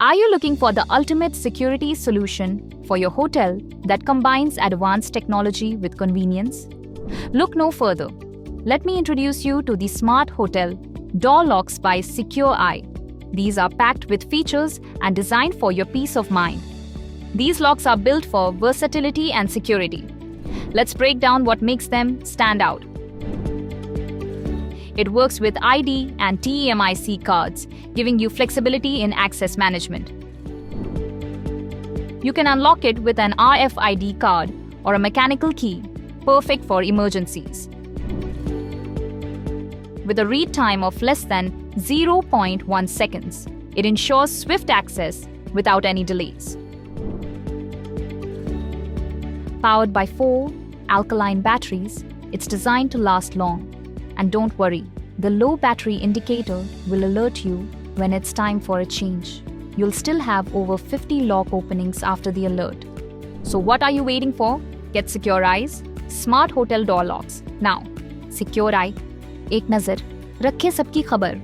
Are you looking for the ultimate security solution for your hotel that combines advanced technology with convenience? Look no further. Let me introduce you to the Smart Hotel Door Locks by Secureye. These are packed with features and designed for your peace of mind. These locks are built for versatility and security. Let's break down what makes them stand out. It works with ID and TEMIC cards, giving you flexibility in access management. You can unlock it with an RFID card or a mechanical key, perfect for emergencies. With a read time of less than 0.1 seconds, it ensures swift access without any delays. Powered by 4 alkaline batteries, it's designed to last long. And don't worry, the low battery indicator will alert you when it's time for a change. You'll still have over 50 lock openings after the alert. So what are you waiting for? Get Secureye's Smart Hotel Door Locks now. Secureye, एक नज़र रखे सबकी खबर.